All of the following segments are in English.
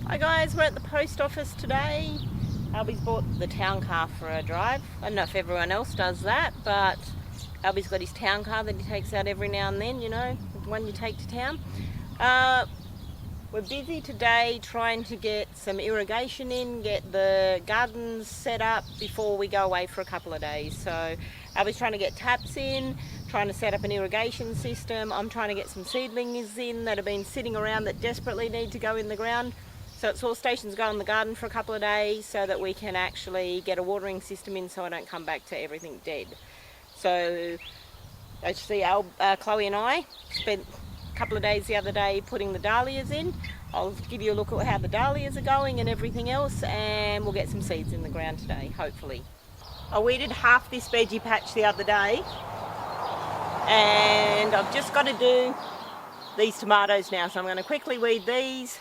Hi guys, we're at the post office today. Albie's bought the town car for a drive. I don't know if everyone else does that, but Albie's got his town car that he takes out every now and then, you know, the one you take to town. We're busy today trying to get some irrigation in, get the gardens set up before we go away for a couple of days. So Albie's trying to get taps in, trying to set up an irrigation system. I'm trying to get some seedlings in that have been sitting around that desperately need to go in the ground. So it's all stations go in the garden for a couple of days so that we can actually get a watering system in so I don't come back to everything dead. So as you see, Chloe and I spent a couple of days the other day putting the dahlias in. I'll give you a look at how the dahlias are going and everything else, and we'll get some seeds in the ground today, hopefully. I weeded half this veggie patch the other day, and I've just got to do these tomatoes now, so I'm going to quickly weed these.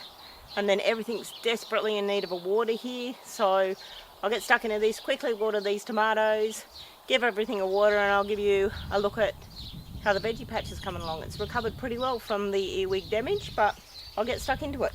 And then everything's desperately in need of a water here, so I'll get stuck into this, quickly water these tomatoes, give everything a water, and I'll give you a look at how the veggie patch is coming along. It's recovered pretty well from the earwig damage, but I'll get stuck into it.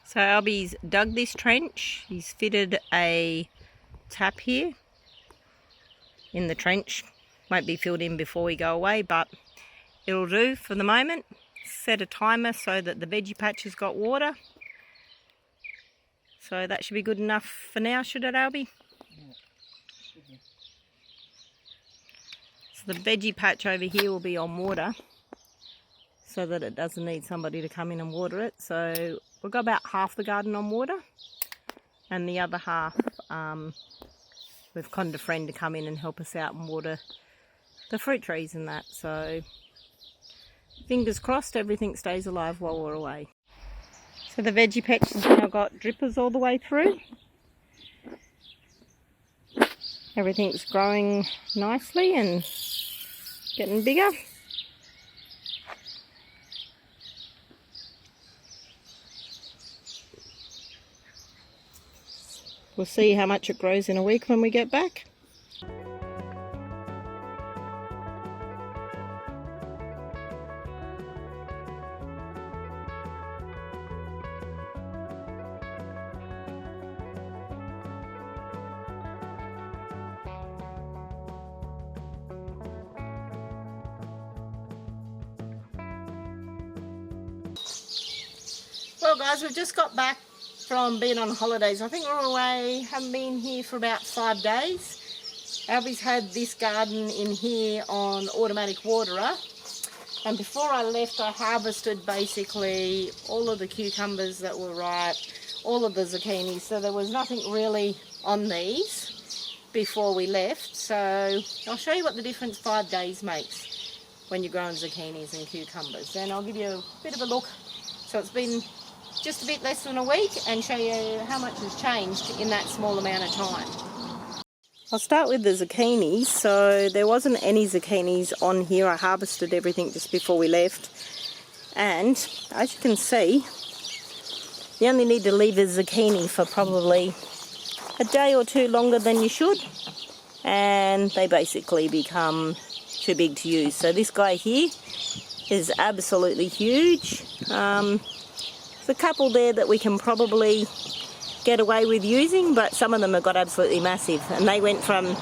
So Albie's dug this trench. He's fitted a tap here in the trench. Won't be filled in before we go away, but it'll do for the moment. Set a timer so that the veggie patch has got water. So that should be good enough for now, should it, Albie? Yeah, should be. So the veggie patch over here will be on water, so that it doesn't need somebody to come in and water it. So we've got about half the garden on water, and the other half we've conned a friend to come in and help us out and water the fruit trees and that. So fingers crossed everything stays alive while we're away. So the veggie patch has now got drippers all the way through. Everything's growing nicely and getting bigger. We'll see how much it grows in a week when we get back. Well guys, we've just got back from being on holidays. I think we're away, haven't been here for about 5 days. Albie's had this garden in here on automatic waterer, and before I left I harvested basically all of the cucumbers that were ripe, all of the zucchinis, so there was nothing really on these before we left. So I'll show you what the difference 5 days makes when you're growing zucchinis and cucumbers, and I'll give you a bit of a look. So it's been just a bit less than a week and show you how much has changed in that small amount of time. I'll start with the zucchinis. So there wasn't any zucchinis on here. I harvested everything just before we left. And as you can see, you only need to leave a zucchini for probably a day or two longer than you should. And they basically become too big to use. So this guy here is absolutely huge. There's a couple there that we can probably get away with using, but some of them have got absolutely massive, and they went from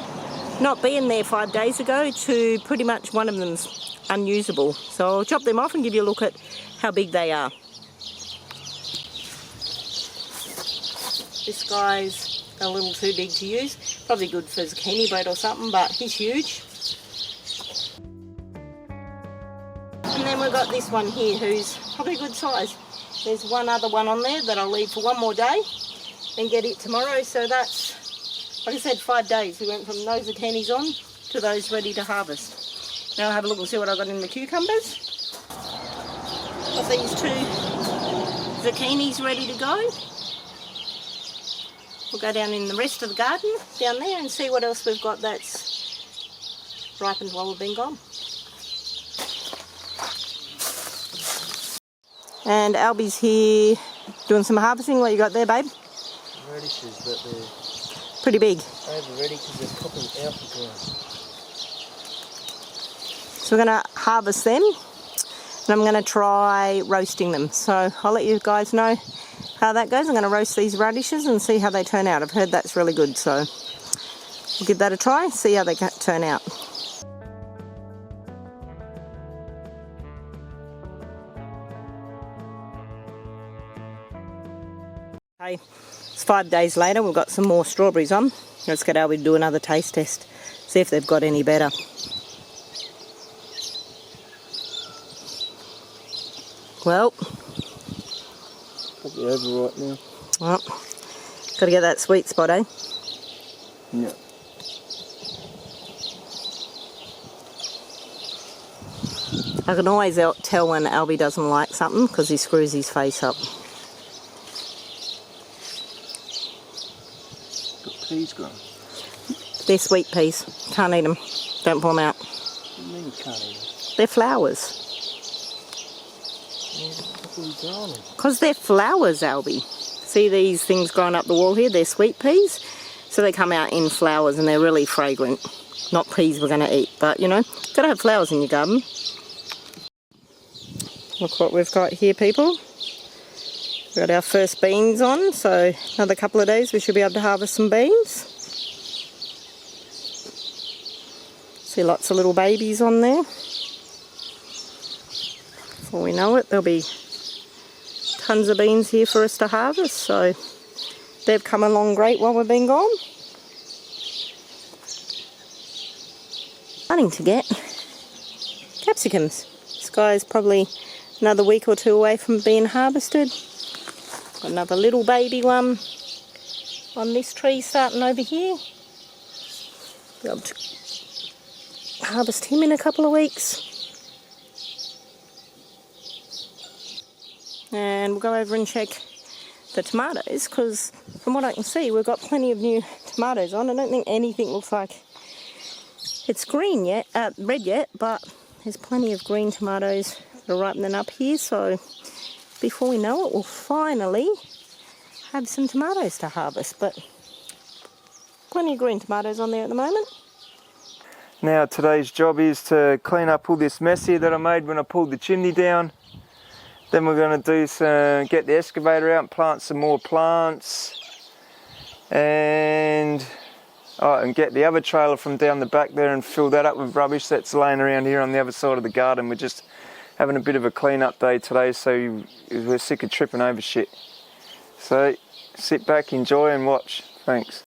not being there 5 days ago to pretty much one of them's unusable. So I'll chop them off and give you a look at how big they are. This guy's a little too big to use, probably good for zucchini bread or something, but he's huge. And then we've got this one here who's probably a good size. There's one other one on there that I'll leave for one more day and get it tomorrow. So that's, like I said, 5 days. We went from no zucchinis on to those ready to harvest. Now I'll have a look and see what I got in the cucumbers. Got these 2 zucchinis ready to go. We'll go down in the rest of the garden down there and see what else we've got that's ripened while we've been gone. And Albie's here doing some harvesting. What you got there, babe? Radishes, but they're pretty big. over ready because they're popping out the ground. So we're going to harvest them, and I'm going to try roasting them. So I'll let you guys know how that goes. I'm going to roast these radishes and see how they turn out. I've heard that's really good, so we'll give that a try, see how they turn out. Okay, it's 5 days later. We've got some more strawberries on. Let's get Albie to do another taste test, see if they've got any better. Well, Probably over right now. well, got to get that sweet spot, eh? Yeah. I can always tell when Albie doesn't like something because he screws his face up. Got peas gone. They're sweet peas. Can't eat them. Don't pull them out. What do you mean you can't eat them? They're flowers. What are you growing? Because they're flowers, Albie. See these things growing up the wall here? They're sweet peas. So they come out in flowers and they're really fragrant. Not peas we're going to eat, but you know, got to have flowers in your garden. Look what we've got here, people. We've got our first beans on, so another couple of days we should be able to harvest some beans. See lots of little babies on there. Before we know it, there'll be tons of beans here for us to harvest, so they've come along great while we've been gone. Starting to get capsicums. This guy's probably another week or 2 away from being harvested. Got another little baby one on this tree starting over here. Be able to harvest him in a couple of weeks. And we'll go over and check the tomatoes, because from what I can see we've got plenty of new tomatoes on. I don't think anything looks like it's green yet, red yet, but there's plenty of green tomatoes that are ripening up here, so before we know it we'll finally have some tomatoes to harvest. But plenty of green tomatoes on there at the moment. Now today's job is to clean up all this mess here that I made when I pulled the chimney down. Then we're going to do get the excavator out and plant some more plants, and get the other trailer from down the back there and fill that up with rubbish that's laying around here on the other side of the garden. We're just having a bit of a clean-up day today, so we're sick of tripping over shit. So sit back, enjoy and watch. Thanks.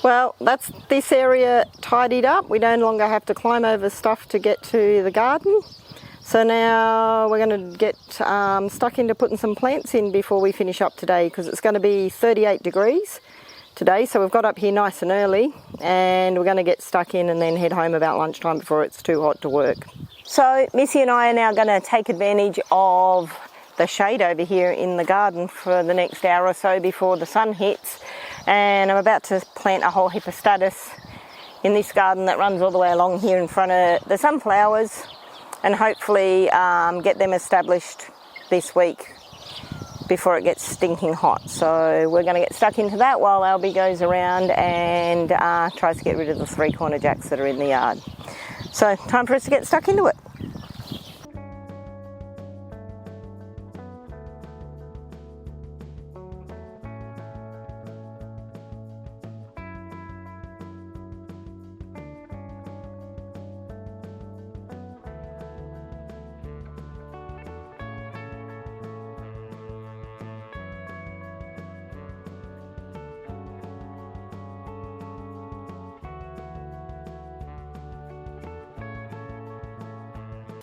Well, that's this area tidied up. We no longer have to climb over stuff to get to the garden. So now we're going to get stuck into putting some plants in before we finish up today, because it's going to be 38 degrees today. So we've got up here nice and early, and we're going to get stuck in and then head home about lunchtime before it's too hot to work. So Missy and I are now going to take advantage of the shade over here in the garden for the next hour or so before the sun hits. And I'm about to plant a whole heap of statice in this garden that runs all the way along here in front of the sunflowers, and hopefully get them established this week before it gets stinking hot. So we're going to get stuck into that while Albie goes around and tries to get rid of the 3-corner jacks that are in the yard. So time for us to get stuck into it.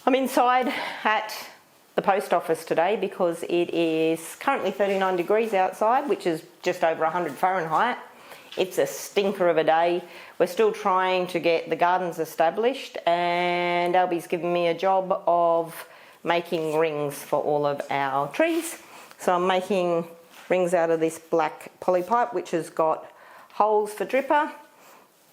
I'm inside at the post office today because it is currently 39 degrees outside, which is just over 100 Fahrenheit. It's a stinker of a day. We're still trying to get the gardens established, and Albie's given me a job of making rings for all of our trees. So I'm making rings out of this black poly pipe, which has got holes for dripper.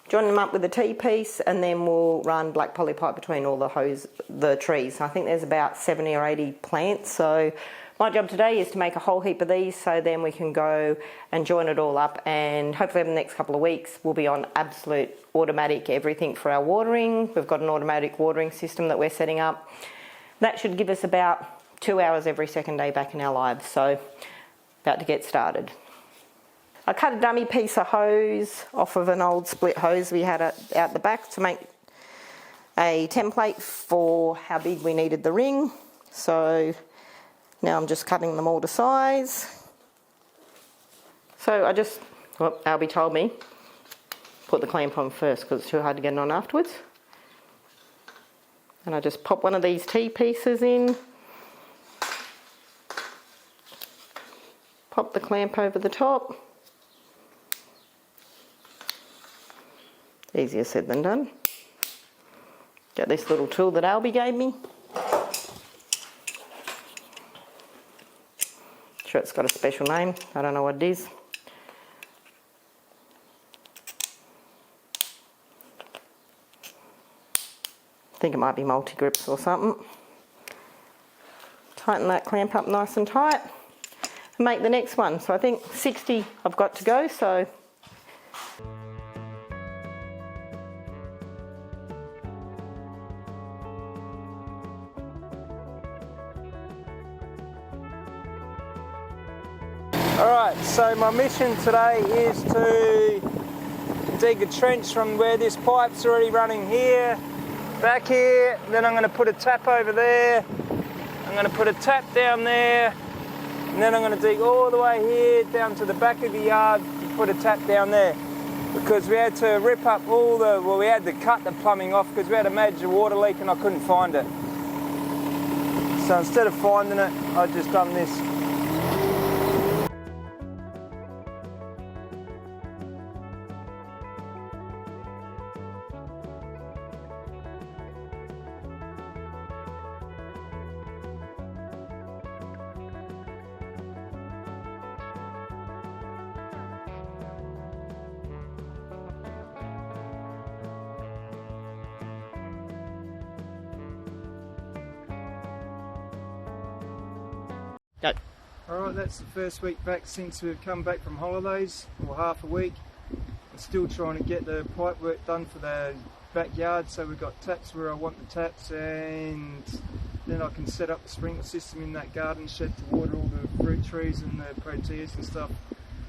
Join them up with a T-piece, and then we'll run black poly pipe between all the trees. I think there's about 70 or 80 plants, so my job today is to make a whole heap of these, so then we can go and join it all up, and hopefully in the next couple of weeks we'll be on absolute automatic everything for our watering. We've got an automatic watering system that we're setting up. That should give us about 2 hours every second day back in our lives, so about to get started. I cut a dummy piece of hose off of an old split hose we had out the back to make a template for how big we needed the ring. So now I'm just cutting them all to size. So Albie told me, put the clamp on first because it's too hard to get it on afterwards. And I just pop one of these T-pieces in, pop the clamp over the top. Easier said than done. Got this little tool that Albie gave me. Sure, it's got a special name. I don't know what it is. I think it might be multi-grips or something. Tighten that clamp up nice and tight and make the next one. So I think 60 I've got to go, so Alright, so my mission today is to dig a trench from where this pipe's already running here, back here, then I'm going to put a tap over there, I'm going to put a tap down there, and then I'm going to dig all the way here down to the back of the yard to put a tap down there. Because we had to rip up we had to cut the plumbing off because we had a major water leak and I couldn't find it. So instead of finding it, I've just done this. Go. Alright, that's the first week back since we've come back from holidays, or half a week. I'm still trying to get the pipe work done for the backyard, so we've got taps where I want the taps, and then I can set up the sprinkler system in that garden shed to water all the fruit trees and the proteas and stuff,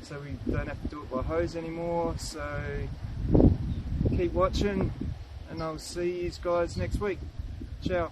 so we don't have to do it by hose anymore. So keep watching, and I'll see you guys next week. Ciao.